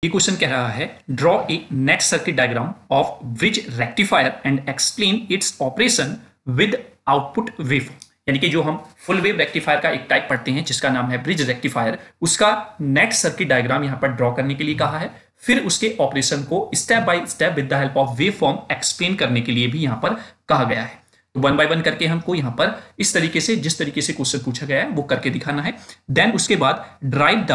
ये क्वेश्चन कह रहा है draw a net circuit diagram of bridge rectifier and explain its operation with output wave. यानी कि जो हम फुल वेव रेक्टिफायर का एक टाइप पढ़ते हैं जिसका नाम है ब्रिज रेक्टिफायर, उसका नेट सर्किट डायग्राम यहां पर ड्रॉ करने के लिए कहा है। फिर उसके ऑपरेशन को step by step with the help of wave form explain करने के लिए भी यहां पर कहा गया है। तो वन बाय वन करके हमको यहां पर इस तरीके से जिस तरीके से क्वेश्चन पूछा गया है वो करके दिखाना है। देन उसके बाद drive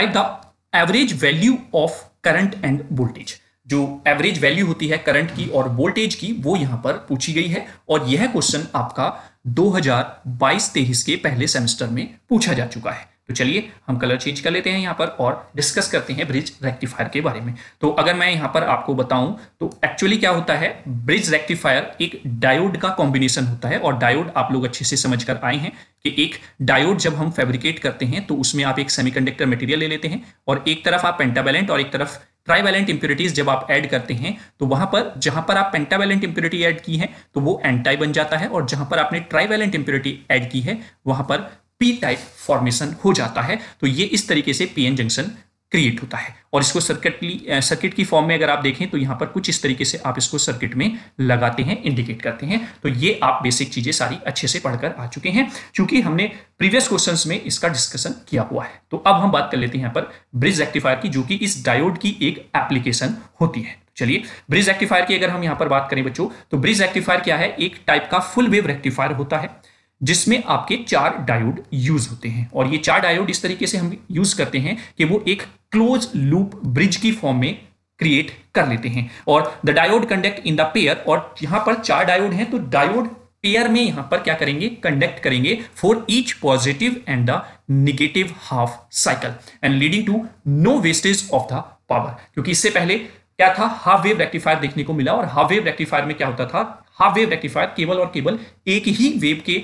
the average value of current end voltage. जो एवरेज वैल्यू होती है करंट की और वोल्टेज की वो यहां पर पूछी गई है और यह क्वेश्चन आपका 2022-23 के पहले सेमेस्टर में पूछा जा चुका है। तो चलिए हम कलर चेंज कर लेते हैं यहां पर और डिस्कस करते हैं ब्रिज रेक्टिफायर के बारे में। तो अगर मैं यहां पर आपको बताऊं तो एक्चुअली क्या होता है, ब्रिज रेक्टिफायर एक डायोड का कॉम्बिनेशन होता है और डायोड आप लोग अच्छे से समझ कर आए हैं कि एक डायोड जब हम फैब्रिकेट करते हैं तो उसमें आप एक सेमीकंडक्टर मटेरियल ले लेते हैं और एक तरफ आप पेंटावैलेंट और एक तरफ ट्राइवैलेंट इंप्योरिटीज जब आप ऐड करते हैं तो वहां पर जहां पर आप पेंटावैलेंट इंप्योरिटी ऐड की है तो वो एन टाइप बन जाता है और जहां पर आपने ट्राइवैलेंट इंप्योरिटी ऐड की है वहां पर पी टाइप फॉर्मेशन हो जाता है। तो ये इस तरीके से पीएन जंक्शन क्रिएट होता है और इसको सर्किट की फॉर्म में अगर आप देखें तो यहां पर कुछ इस तरीके से आप इसको सर्किट में लगाते हैं, इंडिकेट करते हैं। तो ये आप बेसिक चीजें सारी अच्छे से पढ़कर आ चुके हैं क्योंकि हमने प्रीवियस क्वेश्चंस में इसका डिस्कशन किया हुआ है। तो अब हम बात कर लेते हैं यहां पर ब्रिज रेक्टिफायर की, जो कि इस डायोड की एक एप्लीकेशन होती है। चलिए ब्रिज रेक्टिफायर की अगर हम यहां पर बात करें बच्चों तो ब्रिज रेक्टिफायर क्या है, एक टाइप का फुल वेव रेक्टिफायर होता है जिसमें आपके 4 डायोड यूज होते हैं और ये 4 डायोड इस तरीके से हम यूज करते हैं कि वो एक क्लोज लूप ब्रिज की फॉर्म में क्रिएट कर लेते हैं और the diode conduct in the pair. और यहां पर 4 डायोड हैं तो डायोड पेयर में यहां पर क्या करेंगे, कंडक्ट करेंगे for each positive and the negative half cycle and leading to no wastage of the power. क्योंकि इससे पहले क्या था, हाफ वेव रेक्टिफायर देखने को मिला और हाफ वेव रेक्टिफायर में क्या होता था, हाफ वेव रेक्टिफायर केवल और केवल एक ही वेव के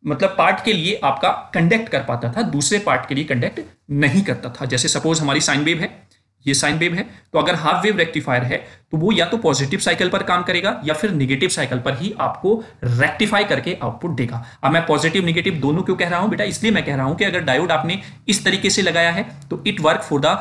मतलब पार्ट के लिए आपका कंडक्ट कर पाता था, दूसरे पार्ट के लिए कंडक्ट नहीं करता था। जैसे सपोज हमारी साइन वेव है, ये साइन वेव है, तो अगर हाफ वेव रेक्टिफायर है तो वो या तो पॉजिटिव साइकिल पर काम करेगा या फिर नेगेटिव साइकिल पर ही आपको रेक्टिफाई करके आउटपुट देगा। अब मैं पॉजिटिव नेगेटिव दोनों क्यों कह रहा हूं बेटा, इसलिए मैं कह रहा हूं कि अगर डायोड आपने इस तरीके से लगाया है तो it work for the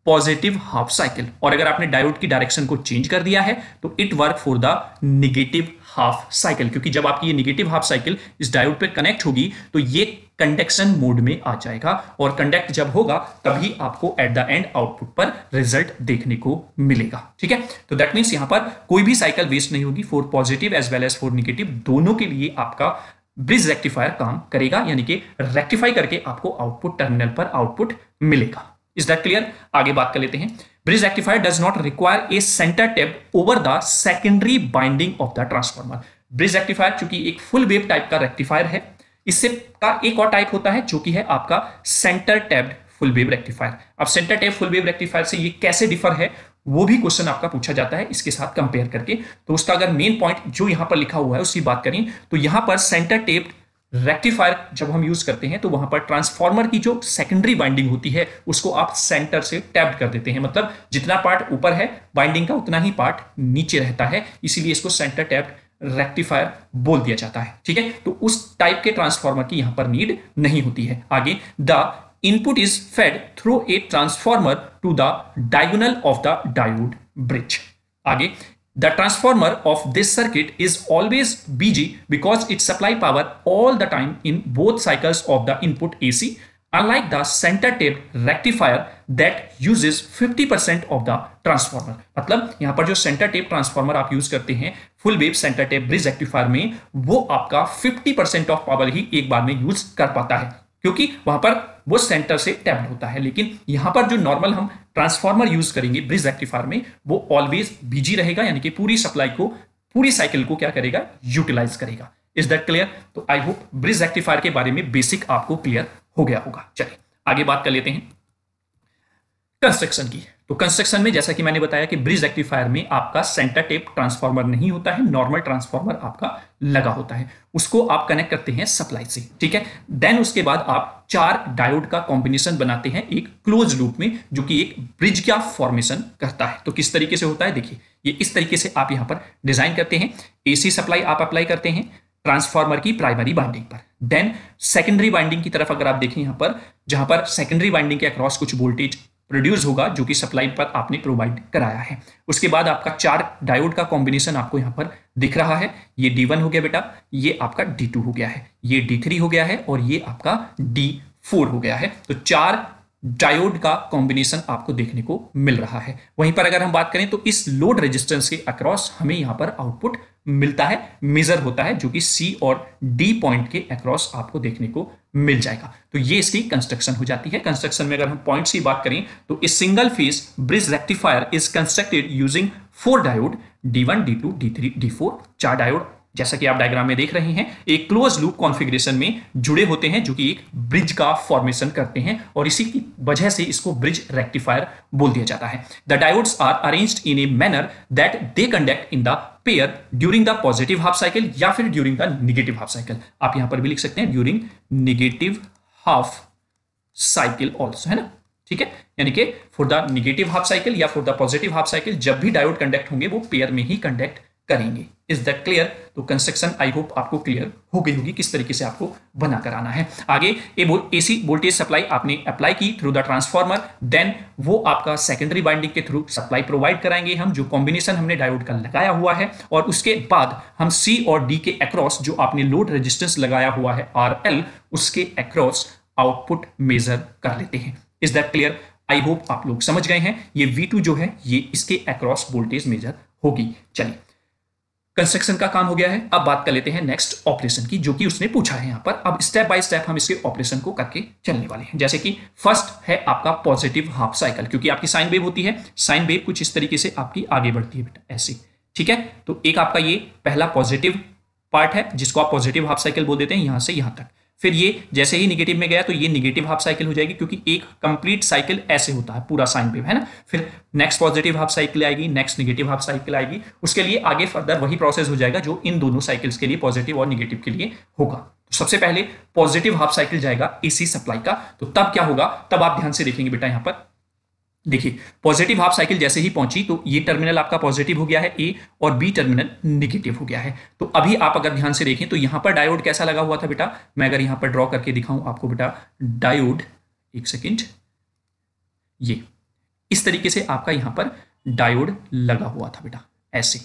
positive half cycle और अगर आपने डायोड की डायरेक्शन को चेंज कर दिया है तो it work for the negative half cycle. क्योंकि जब आपकी ये नेगेटिव हाफ साइकिल इस डायोड पे कनेक्ट होगी तो ये कंडक्शन मोड में आ जाएगा और कंडक्ट जब होगा तभी आपको एट द एंड आउटपुट पर रिजल्ट देखने को मिलेगा। ठीक है, तो दैट मीन्स यहां पर कोई भी साइकिल वेस्ट नहीं होगी, for positive as well as for negative दोनों के लिए आपका ब्रिज रेक्टिफायर काम करेगा, यानी कि रेक्टिफाई करके आपको आउटपुट टर्मिनल पर आउटपुट मिलेगा। Is that clear? आगे बात कर लेते हैं। Bridge rectifier does not require a centre tap over the secondary binding of the transformer. Bridge rectifier चूंकि एक फुल वेव टाइप का रेक्टिफायर है, इससे का एक और टाइप होता है जो कि है आपका centre tapped full wave rectifier. अब centre tap full wave rectifier से ये कैसे डिफर है वो भी क्वेश्चन आपका पूछा जाता है इसके साथ कंपेयर करके। तो उसका अगर मेन पॉइंट जो यहां पर लिखा हुआ है उसकी बात करें तो यहां पर सेंटर टेप्ड रेक्टिफायर जब हम यूज करते हैं तो वहां पर ट्रांसफॉर्मर की जो सेकेंडरी बाइंडिंग होती है उसको आप सेंटर से टैप्ड कर देते हैं, मतलब जितना पार्ट ऊपर है बाइंडिंग का उतना ही पार्ट नीचे रहता है, इसीलिए इसको सेंटर टैप्ड रेक्टिफायर बोल दिया जाता है। ठीक है, तो उस टाइप के ट्रांसफॉर्मर की यहां पर नीड नहीं होती है। आगे, the input is fed through a transformer to the diagonal of the diode bridge. आगे, the transformer of this circuit is always BG because it supply power all the time in both cycles of the input AC, unlike the center tapped rectifier that uses 50% of the transformer। मतलब यहां पर जो centre tap transformer आप use करते हैं full wave centre tap bridge rectifier में, वो आपका 50% ऑफ पावर ही एक बार में यूज कर पाता है क्योंकि वहां पर वो सेंटर से टैप्ड होता है। लेकिन यहां पर जो नॉर्मल हम ट्रांसफॉर्मर यूज करेंगे ब्रिज रेक्टिफायर में वो ऑलवेज बीजी रहेगा, यानी कि पूरी सप्लाई को पूरी साइकिल को क्या करेगा, यूटिलाइज करेगा। Is that clear? तो आई होप ब्रिज रेक्टिफायर के बारे में बेसिक आपको क्लियर हो गया होगा। चलिए आगे बात कर लेते हैं कंस्ट्रक्शन की। तो कंस्ट्रक्शन में जैसा कि मैंने बताया कि ब्रिज रेक्टिफायर में आपका सेंटर टेप ट्रांसफॉर्मर नहीं होता है, नॉर्मल ट्रांसफॉर्मर आपका लगा होता है, उसको आप कनेक्ट करते हैं सप्लाई से। ठीक है, देन उसके बाद आप 4 डायोड का कॉम्बिनेशन बनाते हैं एक क्लोज लूप में जो कि एक ब्रिज का फॉर्मेशन करता है। तो किस तरीके से होता है देखिए, ये इस तरीके से आप यहां पर डिजाइन करते हैं। एसी सप्लाई आप अप्लाई करते हैं, ट्रांसफार्मर की प्राइमरी वाइंडिंग पर। देन सेकेंडरी वाइंडिंग की तरफ अगर आप देखें यहां पर, जहां पर सेकेंडरी वाइंडिंग के अक्रॉस कुछ वोल्टेज प्रोड्यूस होगा जो कि सप्लाई पर आपने प्रोवाइड कराया है। उसके बाद आपका 4 डायोड का कॉम्बिनेशन आपको यहां पर दिख रहा है। ये D1 हो गया बेटा, ये आपका D2 हो गया है, ये D3 हो गया है और ये आपका D4 हो गया है। तो 4 डायोड का कॉम्बिनेशन आपको देखने को मिल रहा है। वहीं पर अगर हम बात करें तो इस लोड रेजिस्टेंस के अक्रॉस हमें यहां पर आउटपुट मिलता है, मेजर होता है, जो कि C और D पॉइंट के अक्रॉस आपको देखने को मिल जाएगा। तो ये इसकी कंस्ट्रक्शन हो जाती है। कंस्ट्रक्शन में अगर हम पॉइंट्स की बात करें तो इस single phase bridge rectifier is constructed using 4 diode D1, D2, D3, D4। 4 diode जैसा कि आप डायग्राम में देख रहे हैं एक क्लोज लूप कॉन्फ़िगरेशन में जुड़े होते हैं जो कि एक ब्रिज का फॉर्मेशन करते हैं और इसी की वजह से इसको ब्रिज रेक्टिफायर बोल दिया जाता है। The diodes are arranged in a manner that they conduct in the pair during the positive half cycle या फिर during the negative half cycle. आप यहां पर भी लिख सकते हैं during negative half cycle also, है ना, ठीक है। यानी कि for the negative half cycle या for the positive half cycle जब भी डायोड कंडक्ट होंगे वो पेयर में ही कंडक्ट करेंगे। Is that clear? तो कंस्ट्रक्शन आई होप आपको क्लियर हो गई होगी किस तरीके से आपको बनाकर आना है। आगे एसी वोल्टेज सप्लाई आपने अप्लाई की थ्रू द ट्रांसफार्मर, देन वो आपका सेकेंडरी वाइंडिंग के थ्रू सप्लाई प्रोवाइड कराएंगे हम, जो कॉम्बिनेशन हमने डायोड का लगाया हुआ है, और उसके बाद हम C और D के अक्रॉस जो आपने लोड रेजिस्टेंस लगाया हुआ है RL, उसके अक्रॉस आउटपुट मेजर कर लेते हैं। Is that clear? I hope आप लोग समझ गए हैं। ये V2 जो है ये इसके अक्रॉस वोल्टेज मेजर होगी। चलिए, कंस्ट्रक्शन का काम हो गया है। अब बात कर लेते हैं नेक्स्ट ऑपरेशन की, जो कि उसने पूछा है यहां पर। अब स्टेप बाय स्टेप हम इसके ऑपरेशन को करके चलने वाले हैं। जैसे कि फर्स्ट है आपका पॉजिटिव हाफ साइकिल, क्योंकि आपकी साइन वेव होती है। साइन वेव कुछ इस तरीके से आपकी आगे बढ़ती है बेटा, ऐसे, ठीक है। तो एक आपका ये पहला पॉजिटिव पार्ट है जिसको आप पॉजिटिव हाफ साइकिल बोल देते हैं, यहां से यहां तक। फिर ये जैसे ही निगेटिव में गया तो ये निगेटिव हाफ साइकिल हो जाएगी, क्योंकि एक कंप्लीट साइकिल ऐसे होता है पूरा साइन वेव, है ना। फिर नेक्स्ट पॉजिटिव हाफ साइकिल आएगी, नेक्स्ट निगेटिव हाफ साइकिल आएगी। उसके लिए आगे फर्दर वही प्रोसेस हो जाएगा जो इन दोनों साइकिल्स के लिए, पॉजिटिव और निगेटिव के लिए होगा। तो सबसे पहले पॉजिटिव हाफ साइकिल जाएगा एसी सप्लाई का। तो तब क्या होगा, तब आप ध्यान से देखेंगे बेटा, यहां पर देखिए पॉजिटिव हाफ साइकिल जैसे ही पहुंची तो ये टर्मिनल आपका पॉजिटिव हो गया है ए, और बी टर्मिनल निगेटिव हो गया है। तो अभी आप अगर ध्यान से देखें तो यहां पर डायोड कैसा लगा हुआ था बेटा, मैं अगर यहां पर ड्रॉ करके दिखाऊं आपको बेटा, डायोड, एक सेकेंड, ये इस तरीके से आपका यहां पर डायोड लगा हुआ था बेटा, ऐसे,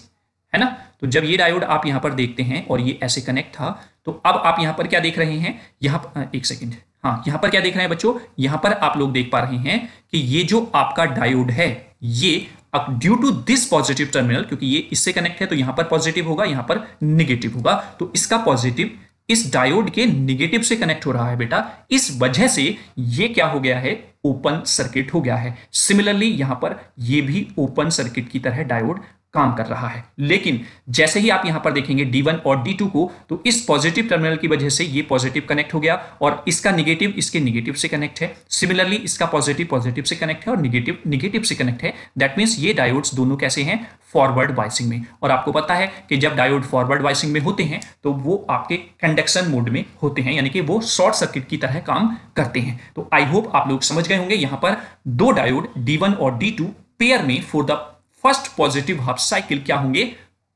है ना। तो जब ये डायोड आप यहां पर देखते हैं और ये ऐसे कनेक्ट था, तो अब आप यहां पर क्या देख रहे हैं, यहां पर एक सेकेंड, हाँ, यहां पर क्या देख रहे हैं बच्चों, यहां पर आप लोग देख पा रहे हैं कि ये जो आपका डायोड है ये due to this positive terminal, क्योंकि ये इससे कनेक्ट है तो यहां पर पॉजिटिव होगा, यहां पर निगेटिव होगा, तो इसका पॉजिटिव इस डायोड के निगेटिव से कनेक्ट हो रहा है बेटा। इस वजह से ये क्या हो गया है, ओपन सर्किट हो गया है। सिमिलरली यहां पर ये भी ओपन सर्किट की तरह डायोड काम कर रहा है। लेकिन जैसे ही आप यहां पर देखेंगे D1 और D2 को, तो इस पॉजिटिव टर्मिनल की वजह से ये पॉजिटिव कनेक्ट हो गया और इसका निगेटिव इसके निगेटिव से कनेक्ट है। सिमिलरली इसका पॉजिटिव पॉजिटिव से कनेक्ट है और निगेटिव निगेटिव से कनेक्ट है। दैट मींस ये डायोड्स दोनों कैसे हैं, फॉरवर्ड बायसिंग में। और आपको पता है कि जब डायोड फॉरवर्ड बायसिंग में होते हैं तो वो आपके कंडक्शन मोड में होते हैं, यानी कि वो शॉर्ट सर्किट की तरह काम करते हैं। तो आई होप आप लोग समझ गए होंगे। यहां पर दो डायोड D1 और D2 पेयर में for the first positive half cycle क्या होंगे,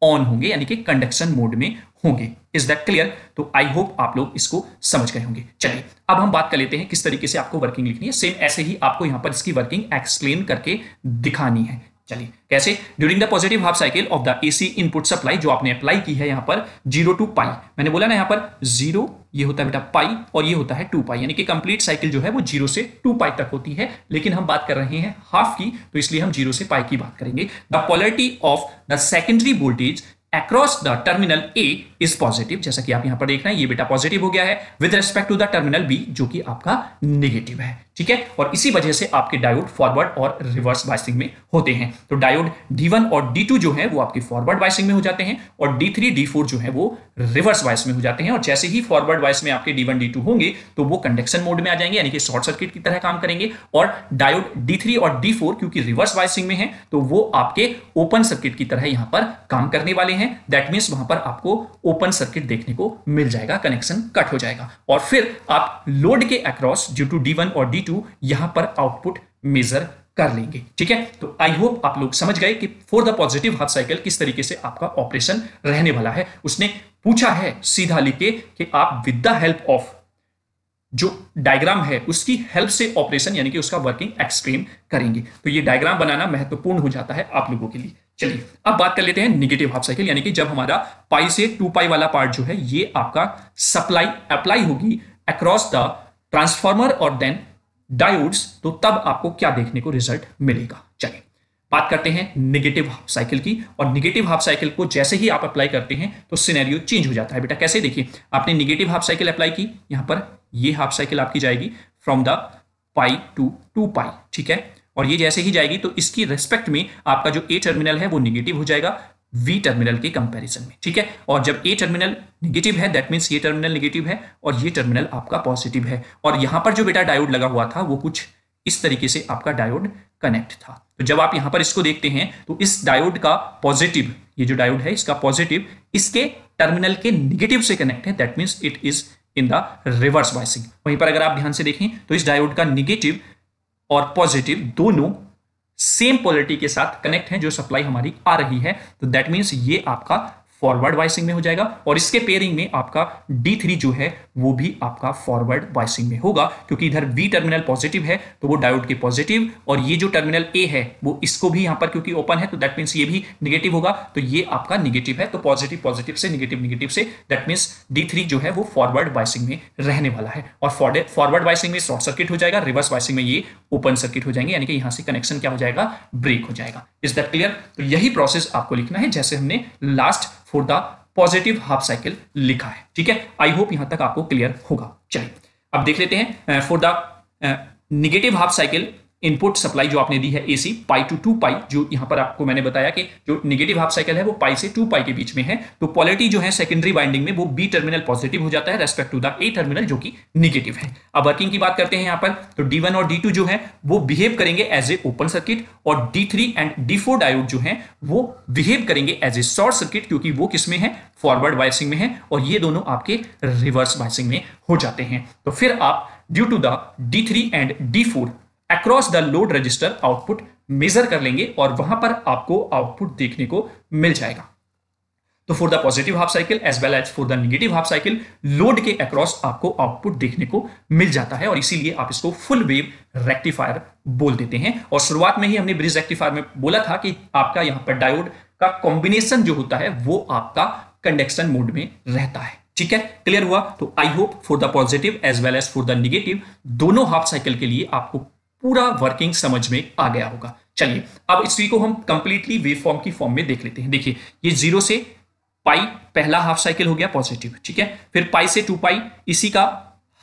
ऑन होंगे, यानी कि कंडक्शन मोड में होंगे। Is that clear? तो आई होप आप लोग इसको समझ गए होंगे। चलिए अब हम बात कर लेते हैं किस तरीके से आपको वर्किंग लिखनी है। सेम ऐसे ही आपको यहां पर इसकी वर्किंग एक्सप्लेन करके दिखानी है। चलिए कैसे, during the positive half cycle of the AC input supply, जो आपने अप्लाई की है यहां पर 0 to पाई, मैंने बोला ना यहां पर 0 ये होता है बेटा पाई और ये होता है 2 पाई, यानी कि कंप्लीट साइकिल जो है वो 0 से 2 पाई तक होती है। लेकिन हम बात कर रहे हैं हाफ की, तो इसलिए हम 0 से पाई की बात करेंगे। The polarity of the secondary voltage across the terminal A is positive, जैसा कि आप यहां पर देख रहे हैं ये बेटा पॉजिटिव हो गया है, with respect to the terminal B जो कि आपका नेगेटिव है, ठीक है। और इसी वजह से आपके डायोड फॉरवर्ड और रिवर्स बायसिंग में होते हैं। तो डायोड D1 और D2 जो है वो आपके फॉरवर्ड बायसिंग में हो जाते हैं और D3 D4 जो है वो रिवर्स बायस में हो जाते हैं। और जैसे ही फॉरवर्ड बायस में आपके D1 D2 होंगे तो वो कंडक्शन मोड में आ जाएंगे, यानी कि शॉर्ट सर्किट की तरह काम करेंगे। और डायोड D3 और D4 क्योंकि रिवर्स बायसिंग में है तो वो आपके ओपन सर्किट की तरह यहां पर काम करने वाले हैं। दैट मींस वहां पर आपको ओपन सर्किट देखने को मिल जाएगा, कनेक्शन कट हो जाएगा और फिर आप लोड के अक्रॉस ड्यू टू D1 और D2 यहां पर आउटपुट मेजर कर लेंगे, ठीक है। तो आई होप आप लोग समझ गए कि for the positive half cycle किस तरीके से आपका ऑपरेशन रहने वाला है। उसने पूछा है सीधा लिख के कि आप विद द हेल्प ऑफ जो डायग्राम है उसकी हेल्प से ऑपरेशन यानी कि उसका वर्किंग एक्सप्लेन करेंगे। तो ये डायग्राम बनाना महत्वपूर्ण हो जाता है आप लोगों के लिए। चलिए अब बात कर लेते हैं निगेटिव हाफ साइकिल, यानी कि जब हमारा पाई से 2 पाई वाला पार्ट जो है ये आपका सप्लाई अप्लाई होगी अक्रॉस द ट्रांसफॉर्मर और देन डायोड्स, तो तब आपको क्या देखने को रिजल्ट मिलेगा। चलिए बात करते हैं नेगेटिव हाफ साइकिल की। और नेगेटिव हाफ साइकिल को जैसे ही आप अप्लाई करते हैं तो सिनेरियो चेंज हो जाता है। बेटा कैसे, देखिए आपने नेगेटिव हाफ साइकिल अप्लाई की, यहां पर ये हाफ साइकिल आपकी जाएगी फ्रॉम द पाई टू 2 पाई, ठीक है। और ये जैसे ही जाएगी तो इसकी रेस्पेक्ट में आपका जो ए टर्मिनल है वो नेगेटिव हो जाएगा वी टर्मिनल के कंपैरिजन में, ठीक है। और जब ए टर्मिनल नेगेटिव है दैट मींस ये टर्मिनल नेगेटिव है और ये टर्मिनल आपका पॉजिटिव है। और यहां पर जो बेटा डायोड लगा हुआ था वो कुछ इस तरीके से आपका डायोड कनेक्ट था। तो जब आप यहां पर इसको देखते हैं तो इस डायोड का पॉजिटिव, ये जो डायोड है इसका पॉजिटिव इसके टर्मिनल के नेगेटिव से कनेक्ट है, that means it is in the reverse biasing. वहीं पर अगर आप ध्यान से देखें तो इस डायोड का नेगेटिव और पॉजिटिव दोनों सेम पोलैरिटी के साथ कनेक्ट हैं जो सप्लाई हमारी आ रही है। तो दैट मींस ये आपका फॉरवर्ड बायसिंग में हो जाएगा और इसके पेयरिंग में आपका D3 जो है वो भी आपका फॉरवर्ड बायसिंग में होगा, क्योंकि इधर V टर्मिनल पॉजिटिव है तो वो डायोड के पॉजिटिव, और ये जो टर्मिनल A है वो इसको भी यहां पर क्योंकि ओपन है तो दैट मींस ये भी नेगेटिव होगा, तो ये आपका नेगेटिव है। तो पॉजिटिव पॉजिटिव से negative say that means D3 जो है वो फॉरवर्ड बायसिंग में रहने वाला है। और फॉरवर्ड बायसिंग में शॉर्ट सर्किट हो जाएगा, रिवर्स बायसिंग में ये ओपन सर्किट हो जाएंगे, यानी कि यहां से कनेक्शन क्या हो जाएगा, ब्रेक हो जाएगा। Is that clear? तो यही प्रोसेस आपको लिखना है जैसे हमने last for the positive half cycle लिखा है, ठीक है। आई होप यहां तक आपको क्लियर होगा। चलिए अब देख लेते हैं for the negative half cycle input supply जो आपने दी है एसी पाई टू 2 पाई, जो यहां पर आपको मैंने बताया कि जो नेगेटिव हाफ साइकिल है वो पाई से 2 पाई के बीच में है, तो पोलैरिटी जो है सेकेंडरी वाइंडिंग में वो बी टर्मिनल पॉजिटिव हो जाता है respect to the A terminal जो कि नेगेटिव है। अब वर्किंग की बात करते हैं यहां पर, तो D1 और D2 जो है वो बिहेव करेंगे एज ए ओपन सर्किट, और D3 एंड D4 डायोड जो है वो बिहेव करेंगे एज ए शॉर्ट सर्किट, क्योंकि वो किसमें है, फॉरवर्ड बायसिंग में है, और ये दोनों आपके रिवर्स बायसिंग में हो जाते हैं। तो फिर आप due to the D3 and D4 across the load resistor output measure कर लेंगे और वहां पर आपको आउटपुट देखने को मिल जाएगा। तो for the positive half cycle as well as for the negative half cycle load के अक्रॉस आपको आउटपुट देखने को मिल जाता है, और इसीलिए आप इसको फुल वेव रेक्टिफायर बोल देते हैं। और शुरुआत में ही हमने ब्रिज रेक्टिफायर में बोला था कि आपका यहां पर डायोड का कॉम्बिनेशन जो होता है वो आपका कंडक्शन मोड में रहता है, ठीक है। क्लियर हुआ? तो I hope for the positive as well as for the negative दोनों हाफ साइकिल के लिए आपको पूरा वर्किंग समझ में आ गया होगा। चलिए अब इसी को हम कंप्लीटली वेवफॉर्म की फॉर्म में देख लेते हैं। देखिए ये 0 से पाई पहला हाफ साइकिल हो गया पॉजिटिव, ठीक है। फिर पाई से 2 पाई इसी का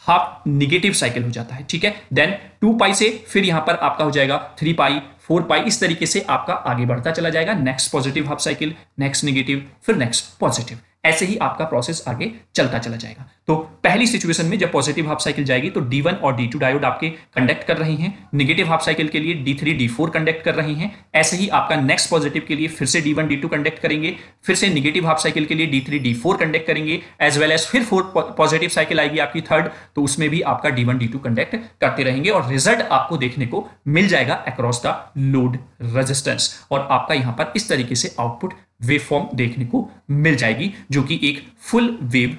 हाफ नेगेटिव साइकिल हो जाता है, ठीक है। देन 2 पाई से फिर यहां पर आपका हो जाएगा 3 पाई 4 पाई, इस तरीके से आपका आगे बढ़ता चला जाएगा। Next positive half cycle, next negative, फिर नेक्स्ट पॉजिटिव, ऐसे ही आपका प्रोसेस आगे चलता चला जाएगा। तो पहली सिचुएशन में जब पॉजिटिव हाफ साइकिल जाएगी तो D1 और D2 डायोड आपके कंडक्ट कर रहे हैं, नेगेटिव हाफ साइकिल के लिए D3 D4 कंडक्ट कर रहे हैं। ऐसे ही आपका नेक्स्ट पॉजिटिव के लिए फिर से D1 D2 कंडक्ट करेंगे, फिर से नेगेटिव हाफ साइकिल के लिए D3 D4 कंडक्ट करेंगे, एज वेल एज फिर पॉजिटिव साइकिल आएगी आपकी थर्ड, तो उसमें भी आपका D1 D2 कंडक्ट करते रहेंगे, और रिजल्ट आपको देखने को मिल जाएगा अक्रॉस द लोड रेजिस्टेंस। और आपका यहां पर इस तरीके से आउटपुट वेवफॉर्म देखने को मिल जाएगी, जो कि एक फुल वेव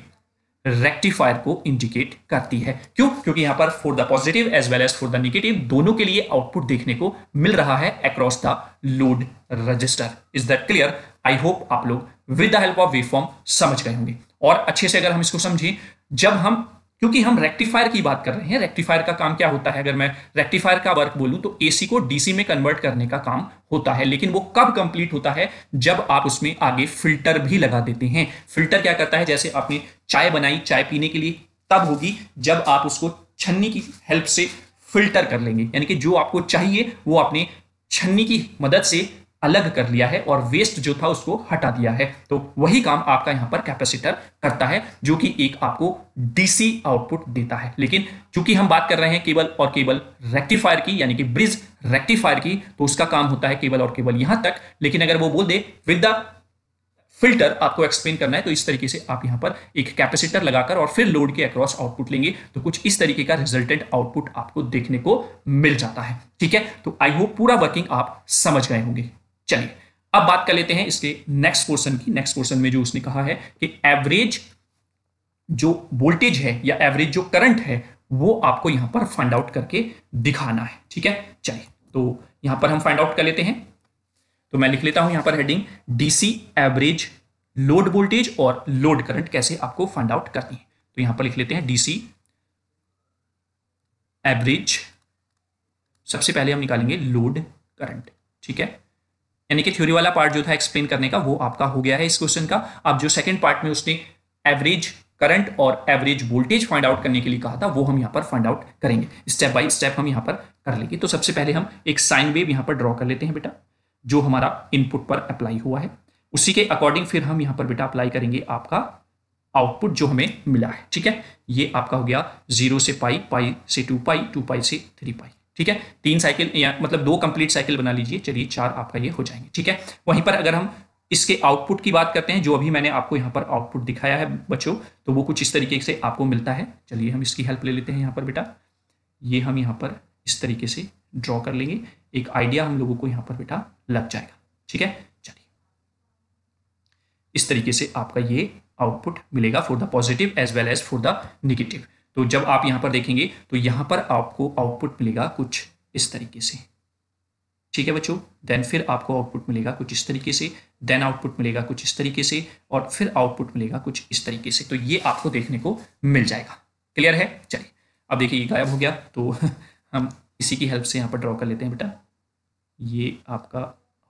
रेक्टिफायर को इंडिकेट करती है। क्यों? क्योंकि यहां पर for the positive as well as for the negative दोनों के लिए आउटपुट देखने को मिल रहा है across the load resistor. Is that clear? I hope आप लोग with the help of waveform समझ गए होंगे। और अच्छे से अगर हम इसको समझें, जब हम, क्योंकि हम रेक्टिफायर की बात कर रहे हैं, रेक्टिफायर का काम क्या होता है, अगर मैं रेक्टिफायर का वर्क बोलूं तो एसी को डीसी में कन्वर्ट करने का काम होता है, लेकिन वो कब कंप्लीट होता है, जब आप उसमें आगे फिल्टर भी लगा देते हैं। फिल्टर क्या करता है, जैसे आपने चाय बनाई, चाय पीने के लिए तब होगी जब आप उसको छन्नी की हेल्प से फिल्टर कर लेंगे, यानी कि जो आपको चाहिए वो आपने छन्नी की मदद से अलग कर लिया है और वेस्ट जो था उसको हटा दिया है। तो वही काम आपका यहां पर कैपेसिटर करता है, जो कि एक आपको डीसी आउटपुट देता है। लेकिन चूंकि हम बात कर रहे हैं केवल और केवल रेक्टिफायर की, यानी कि ब्रिज रेक्टिफायर की, तो उसका काम होता है केवल और केवल यहां तक। लेकिन अगर वो बोल दे विद द फिल्टर आपको एक्सप्लेन करना है, तो इस तरीके से आप यहां पर एक कैपेसिटर लगाकर और फिर लोड के अक्रॉस आउटपुट लेंगे, तो कुछ इस तरीके का रिजल्टेंट आउटपुट आपको देखने को मिल जाता है, ठीक है। तो आई होप पूरा वर्किंग आप समझ गए होंगे। चलिए अब बात कर लेते हैं इसके नेक्स्ट पोर्शन की। नेक्स्ट पोर्शन में जो उसने कहा है कि एवरेज जो वोल्टेज है या एवरेज जो करंट है वो आपको यहां पर फाइंड आउट करके दिखाना है। ठीक है, चलिए तो यहां पर हम फाइंड आउट कर लेते हैं। तो मैं लिख लेता हूं यहां पर heading DC average load voltage और लोड करंट कैसे आपको फाइंड आउट करनी है। तो यहां पर लिख लेते हैं डीसी एवरेज, सबसे पहले हम निकालेंगे लोड करंट। ठीक है, यानी कि थ्योरी वाला पार्ट जो था एक्सप्लेन करने का वो आपका हो गया है इस क्वेश्चन का। अब जो सेकंड पार्ट में उसने एवरेज करंट और एवरेज वोल्टेज फाइंड आउट करने के लिए कहा था वो हम यहां पर फाइंड आउट करेंगे, स्टेप बाय स्टेप हम यहां पर कर लेंगे। तो सबसे पहले हम एक साइन वेव यहां पर ड्रॉ कर लेते हैं बेटा, जो हमारा इनपुट पर अप्लाई हुआ है। उसी के अकॉर्डिंग फिर हम यहां पर बेटा अप्लाई करेंगे आपका आउटपुट जो हमें मिला है। ठीक है, ये आपका हो गया 0 से पाई, पाई से 2 पाई, 2 पाई से 3 पाई। ठीक है, 3 साइकिल या मतलब 2 कंप्लीट साइकिल बना लीजिए। चलिए 4 आपका ये हो जाएंगे। ठीक है, वहीं पर अगर हम इसके आउटपुट की बात करते हैं, जो अभी मैंने आपको यहाँ पर आउटपुट दिखाया है बच्चों, तो वो कुछ इस तरीके से आपको मिलता है। चलिए हम इसकी हेल्प ले लेते हैं यहाँ पर बेटा। ये हम यहाँ पर इस तरीके से ड्रॉ कर लेंगे, एक आइडिया हम लोगों को यहाँ पर बेटा लग जाएगा। ठीक है, चलिए इस तरीके से आपका ये आउटपुट मिलेगा for the positive as well as for the negative. तो जब आप यहाँ पर देखेंगे तो यहाँ पर आपको आउटपुट मिलेगा कुछ इस तरीके से। ठीक है बच्चों, देन फिर आपको आउटपुट मिलेगा कुछ इस तरीके से, देन आउटपुट मिलेगा कुछ इस तरीके से, और फिर आउटपुट मिलेगा कुछ इस तरीके से। तो ये आपको देखने को मिल जाएगा। क्लियर है? चलिए अब देखिए ये गायब हो गया, तो हम इसी की हेल्प से यहाँ पर ड्रॉ कर लेते हैं बेटा। ये आपका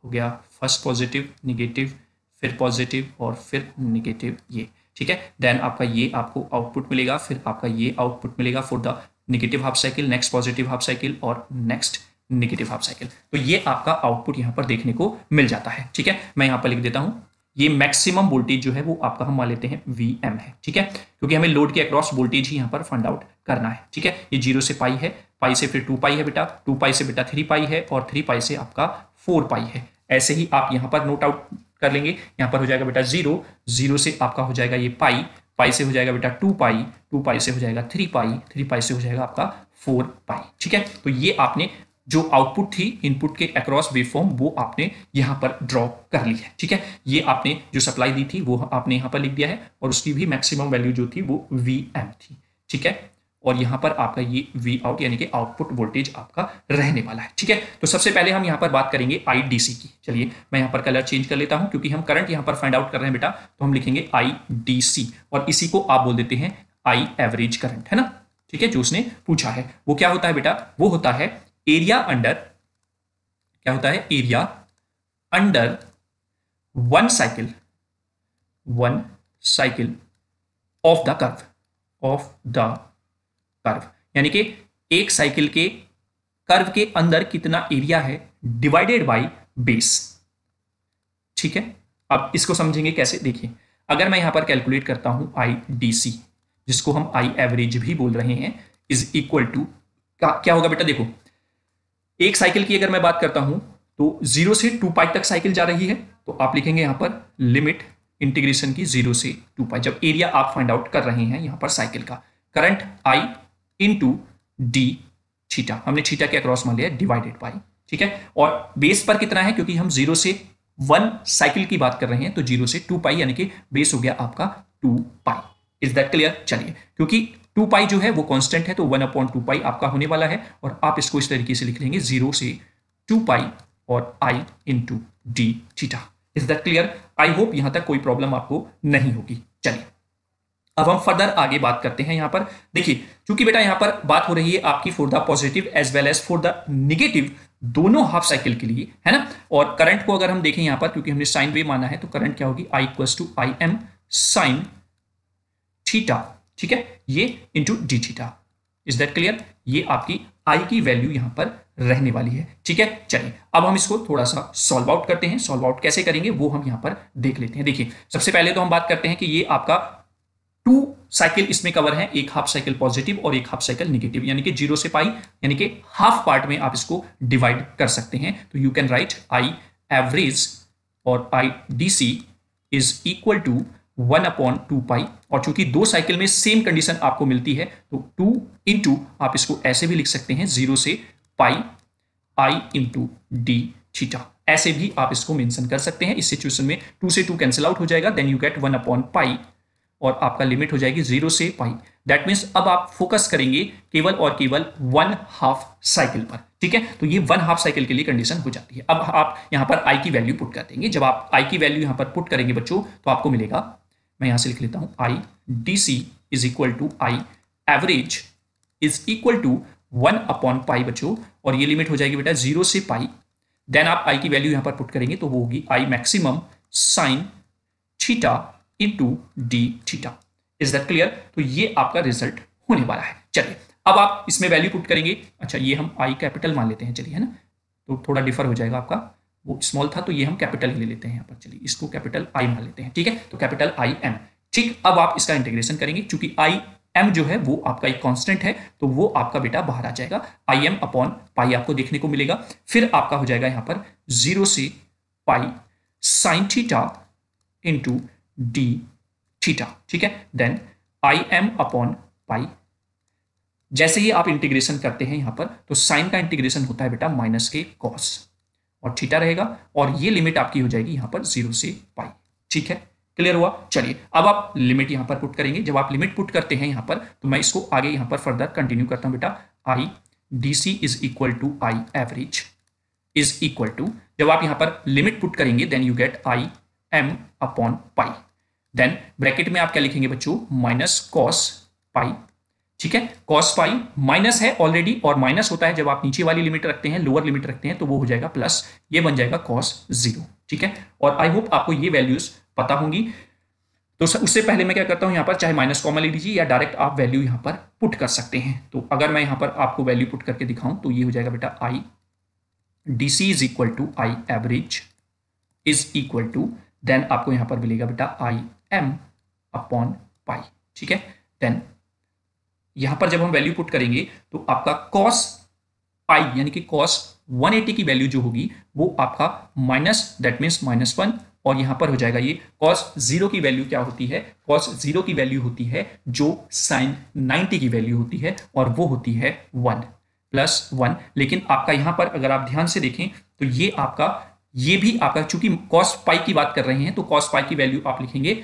हो गया फर्स्ट पॉजिटिव, निगेटिव, फिर पॉजिटिव और फिर निगेटिव ये। ठीक है, देन आपका ये आपको आउटपुट मिलेगा, फिर आपका ये आउटपुट मिलेगा for the negative half cycle, next positive half cycle और नेक्स्ट निगेटिव हाफ साइकिल। तो ये आपका आउटपुट यहाँ पर देखने को मिल जाता है। ठीक है, मैं यहाँ पर लिख देता हूँ ये मैक्सिमम वोल्टेज जो है वो आपका हम मान लेते हैं Vm है। ठीक है, क्योंकि हमें लोड के अक्रॉस वोल्टेज ही यहाँ पर फाइंड आउट करना है। ठीक है, ये 0 से पाई है, पाई से फिर 2 पाई है बेटा, 2 पाई से बेटा 3 पाई है, और 3 पाई से आपका 4 पाई है। ऐसे ही आप यहाँ पर नोट आउट कर लेंगे। यहाँ पर हो जाएगा बेटा 0, 0 से आपका हो जाएगा ये पाई, पाई से हो जाएगा बेटा 2 पाई, 2 पाई से हो जाएगा 3 पाई, 3 पाई से हो जाएगा आपका 4 पाई। ठीक है, तो ये आपने जो आउटपुट थी इनपुट के अक्रॉस वेवफॉर्म वो आपने यहां पर ड्रॉ कर ली है। ठीक है, ये आपने जो सप्लाई दी थी वो आपने यहां पर लिख दिया है, और उसकी भी मैक्सिमम वैल्यू जो थी वो Vm थी। ठीक है, और यहां पर आपका ये V आउट यानी कि आउटपुट वोल्टेज आपका रहने वाला है। ठीक है, तो सबसे पहले हम यहां पर बात करेंगे IDC की। चलिए मैं यहां पर कलर चेंज कर लेता हूं, क्योंकि हम करंट यहां पर फाइंड आउट कर रहे हैं बेटा, तो हम लिखेंगे IDC, और इसी को आप बोल देते हैं I एवरेज करंट, है ना। ठीक है, जो उसने पूछा है वो क्या होता है बेटा, वो होता है एरिया अंडर, क्या होता है, area under one cycle of the curve, यानी कि एक साइकिल के कर्व के अंदर कितना एरिया है डिवाइडेड बाय बेस। ठीक है, अब इसको समझेंगे कैसे, देखिए अगर मैं यहां पर कैलकुलेट करता हूं IDC, जिसको हम I एवरेज भी बोल रहे हैं, इज इक्वल टू क्या होगा बेटा, देखो एक साइकिल की अगर मैं बात करता हूं तो 0 से 2 पाई तक साइकिल जा रही है, तो आप लिखेंगे यहां पर लिमिट इंटीग्रेशन की 0 से 2 पाई, जब एरिया आप फाइंड आउट कर रहे हैं यहां पर साइकिल का, current I into d theta, हमने थीटा के अक्रॉस मान लिया डिवाइडेड बाई। ठीक है, और बेस पर कितना है, क्योंकि हम 0 से 1 साइकिल की बात कर रहे हैं, तो 0 से 2 पाई यानी कि बेस हो गया आपका 2 पाई। Is that clear? चलिए, क्योंकि 2 पाई जो है वो कांस्टेंट है, तो 1/2 पाई आपका होने वाला है, और आप इसको इस तरीके से लिख लेंगे 0 से 2 पाई और I into d theta. Is that clear? I hope यहां तक कोई प्रॉब्लम आपको नहीं होगी। चलिए अब हम फर्दर आगे बात करते हैं। यहां पर देखिए, क्योंकि बेटा यहां पर बात हो रही है आपकी for the positive as well as for the negative, दोनों हाफ साइकिल के लिए, है ना। और करंट को अगर हम देखें यहां पर, क्योंकि हमने साइन वेव माना है, तो करंट क्या होगी, I equals to Im sine theta. ठीक है, ये into d theta. Is that clear? ये आपकी I की वैल्यू यहां पर रहने वाली है। ठीक है, चलिए अब हम इसको थोड़ा सा सॉल्व आउट करते हैं। सॉल्व आउट कैसे करेंगे वो हम यहां पर देख लेते हैं। देखिए सबसे पहले तो हम बात करते हैं कि ये आपका 2 साइकिल इसमें कवर है, एक हाफ साइकिल पॉजिटिव और एक हाफ साइकिल निगेटिव, यानी कि 0 से पाई, यानी कि हाफ पार्ट में आप इसको डिवाइड कर सकते हैं। तो you can write I average और IDC इज इक्वल टू 1/2 पाई, और चूंकि 2 साइकिल में सेम कंडीशन आपको मिलती है, तो 2 इंटू आप इसको ऐसे भी लिख सकते हैं 0 से पाई I इंटू डी थीटा। ऐसे भी आप इसको मेंशन कर सकते हैं। इस सिचुएशन में 2 से 2 कैंसिल आउट हो जाएगा, देन यू गेट 1/पाई और आपका लिमिट हो जाएगी 0 से पाई। दैट मीन्स अब आप फोकस करेंगे केवल और केवल 1/2 साइकिल पर, ठीक है। तो ये 1/2 साइकिल के लिए कंडीशन हो जाती है। अब आप यहां पर आई की वैल्यू पुट कर देंगे। जब आप आई की वैल्यू यहां पर पुट करेंगे बच्चों, तो आपको मिलेगा, मैं यहां से लिख लेता हूं, I D C is equal to I average is equal to 1/पाई बच्चों, और ये लिमिट हो जाएगी बेटा 0 से पाई। देन आप आई की वैल्यू यहां पर पुट करेंगे तो वो होगी I maximum sign theta into d theta. Is that clear? तो ये आपका रिजल्ट होने वाला है। चलिए अब आप इसमें वैल्यू पुट करेंगे। अच्छा, ये हम आई कैपिटल मान लेते हैं, चलिए, है ना, तो थोड़ा डिफर हो जाएगा आपका, वो स्मॉल था तो ये हम कैपिटल ले लेते हैं यहाँ पर। चलिए इसको कैपिटल आई मान लेते हैं, ठीक है। तो कैपिटल आई एम, ठीक। अब आप इसका इंटीग्रेशन करेंगे, क्योंकि आई एम जो है वो आपका एक कांस्टेंट है, तो वो आपका बेटा बाहर आ जाएगा। आई एम अपॉन पाई आपको देखने को मिलेगा। फिर आपका हो जाएगा यहां पर 0 से pi sine theta into d theta, ठीक है। Then I M upon pi, जैसे ही आप इंटीग्रेशन करते हैं यहां पर, तो साइन का इंटीग्रेशन होता है बेटा माइनस के कॉस, और थीटा रहेगा, और ये लिमिट आपकी हो जाएगी यहां पर 0 से पाई, ठीक है। क्लियर हुआ? चलिए अब आप लिमिट यहां पर पुट करेंगे। जब आप लिमिट पुट करते हैं यहां पर, तो मैं इसको आगे यहां पर फर्दर कंटिन्यू करता हूं बेटा। I D C is equal to I average is equal to, जब आप यहां पर लिमिट पुट करेंगे, then you get I M upon pi. Then bracket में आप क्या लिखेंगे बच्चों, माइनस कॉस पाई, ठीक है। कॉस पाई माइनस है ऑलरेडी, और माइनस होता है जब आप नीचे वाली लिमिट रखते हैं, लोअर लिमिट रखते हैं, तो वो हो जाएगा प्लस, ये बन जाएगा कॉस 0, ठीक है। और आई होप आपको ये वैल्यूज पता होंगी। तो उससे पहले मैं क्या करता हूं, यहां पर चाहे माइनस कॉमन ले लीजिए या डायरेक्ट आप वैल्यू यहां पर पुट कर सकते हैं। तो अगर मैं यहां पर आपको वैल्यू पुट करके दिखाऊं, तो ये हो जाएगा बेटा I D C is equal to I average is equal to, then आपको यहां पर मिलेगा बेटा आई एम अपॉन पाई, ठीक है। देन यहां पर जब हम वैल्यू पुट करेंगे, तो आपका कॉस पाई यानी कि कॉस 180 की वैल्यू जो होगी वो आपका माइनस, दैट मीन्स -1, और यहां पर हो जाएगा ये cos 0 की वैल्यू क्या होती है, cos 0 की वैल्यू होती है जो sin 90 की वैल्यू होती है, और वो होती है 1 + 1। लेकिन आपका यहां पर अगर आप ध्यान से देखें, तो ये आपका, ये भी आपका, चूंकि cos पाई की बात कर रहे हैं, तो cos पाई की वैल्यू आप लिखेंगे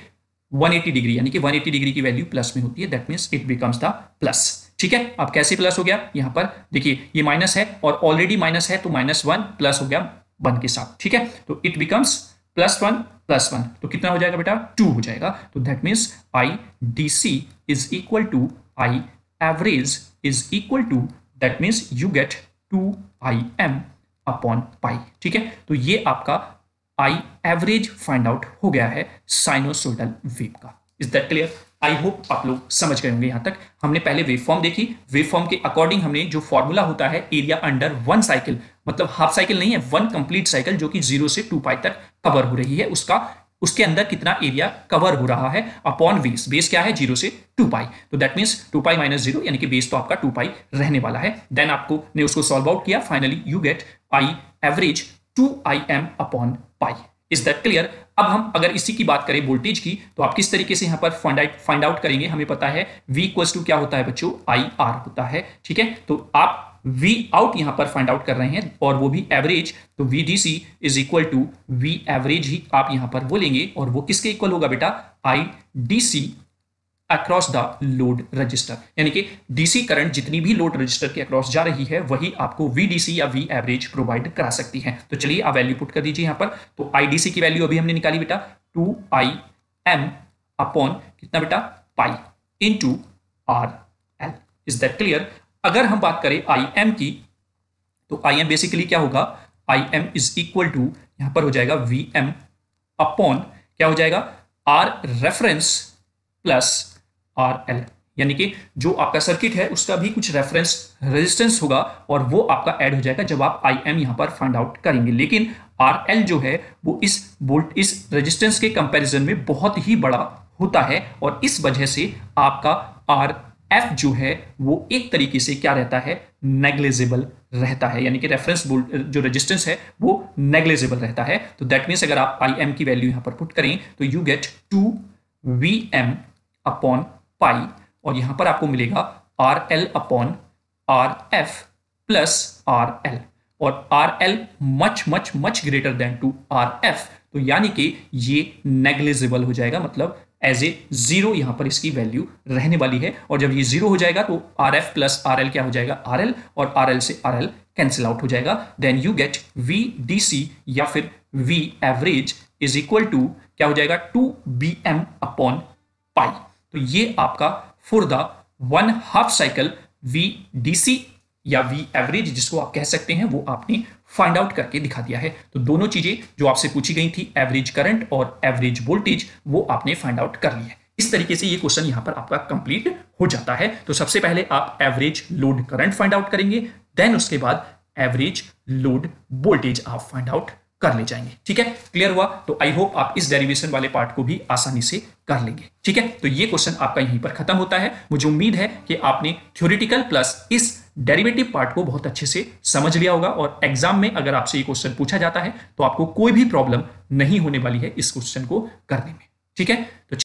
180 डिग्री, यानी कि 180 डिग्री की वैल्यू प्लस में होती है, that means it becomes the plus, ठीक है। अब कैसे प्लस हो गया, यहां पर देखिए ये माइनस है और ऑलरेडी माइनस है, तो -1 प्लस हो गया 1 के साथ, ठीक है। तो इट बिकम्स +1 + 1, तो कितना हो जाएगा बेटा, 2 हो जाएगा। तो that means I D C is equal to I average is equal to, that means you get 2IM upon pi, ठीक है। तो ये आपका आई एवरेज फाइंड आउट हो गया है साइनोसोइडल वेव का। Is that clear? I hope आप लोग समझ गए होंगे। यहां तक हमने पहले वेवफॉर्म देखी, वेवफॉर्म के अकॉर्डिंग हमने जो फॉर्मूला होता है एरिया अंडर 1 साइकिल, मतलब हाफ साइकिल नहीं है, 1 कंप्लीट साइकिल जो कि 0 से 2 पाई तक कवर हो रही है, उसका, उसके अंदर कितना एरिया कवर हो रहा है अपॉन बेस। बेस क्या है, 0 से 2 पाई, तो दैट मीन्स 2 पाई - 0, यानी कि बेस तो आपका 2 पाई रहने वाला है। देन आपको ने उसको सॉल्व आउट किया, finally you get I average 2IM upon pi. Is that clear? अब हम अगर इसी की बात करें वोल्टेज की, तो आप किस तरीके से यहां पर फाइंड आउट करेंगे। हमें पता है V इक्वल्स टू क्या होता है बच्चों, IR होता है, ठीक है। तो आप V आउट यहां पर फाइंड आउट कर रहे हैं, और वो भी एवरेज, तो VDC is equal to V average ही आप यहां पर बोलेंगे, और वो किसके इक्वल होगा बेटा, IDC across the load register, यानी कि डीसी करंट जितनी भी लोड रजिस्टर के अक्रॉस जा रही है, वही आपको VDC या V एवरेज प्रोवाइड करा सकती है। तो चलिए आप वैल्यू पुट कर दीजिए यहां पर। तो IDC की वैल्यू अभी हमने निकाली बेटा, 2IM अपॉन कितना बेटा, pi into RL। Is that clear? अगर हम बात करें IM की, तो IM बेसिकली क्या होगा, IM इज इक्वल टू, यहां पर हो जाएगा VM अपॉन क्या हो जाएगा, R रेफरेंस प्लस RL, यानी कि जो आपका सर्किट है उसका भी कुछ रेफरेंस रेजिस्टेंस होगा, और वो आपका ऐड हो जाएगा जब आप IM यहां पर फाइंड आउट करेंगे। लेकिन RL जो है वो इस रेजिस्टेंस के कंपैरिजन में बहुत ही बड़ा होता है, और इस वजह से आपका RF जो है वो एक तरीके से क्या रहता है, नेग्लिजिबल रहता है, यानी कि रेफरेंस जो रेजिस्टेंस है वो नेग्लिजिबल रहता है। तो दैट मीन्स अगर आप IM की वैल्यू यहां पर पुट करें, तो you get 2VM upon pi, और यहां पर आपको मिलेगा RL upon RF plus RL, और R L much much much greater than to R F, तो यानी कि ये नेग्लिजिबल हो जाएगा, मतलब एज ए जीरो यहां पर इसकी वैल्यू रहने वाली है। और जब ये जीरो हो जाएगा तो R F plus R L क्या हो जाएगा, आर एल, और आर एल से आर एल कैंसिल आउट हो जाएगा। Then you get V D C या फिर V average is equal to क्या हो जाएगा, 2bm अपॉन पाई। तो ये आपका for the 1/2 cycle V D C या वी एवरेज जिसको आप कह सकते हैं, वो आपने फाइंड आउट करके दिखा दिया है। तो दोनों चीजें जो आपसे पूछी गई थी, एवरेज करंट और एवरेज वोल्टेज, वो आपने फाइंड आउट कर लिया है। इस तरीके से ये क्वेश्चन यहां पर आपका कंप्लीट हो जाता है। तो सबसे पहले आप average load current find out करेंगे, देन उसके बाद एवरेज लोड वोल्टेज आप फाइंड आउट कर ले जाएंगे। ठीक है, क्लियर हुआ? तो आई होप आप इस डेरिवेशन वाले पार्ट को भी आसानी से कर लेंगे। ठीक है, तो ये क्वेश्चन आपका यहीं पर खत्म होता है। मुझे उम्मीद है कि आपने थ्योरेटिकल प्लस इस डेरिवेटिव पार्ट को बहुत अच्छे से समझ लिया होगा, और एग्जाम में अगर आपसे ये क्वेश्चन पूछा जाता है तो आपको कोई भी प्रॉब्लम नहीं होने वाली है इस क्वेश्चन को करने में। ठीक है, तो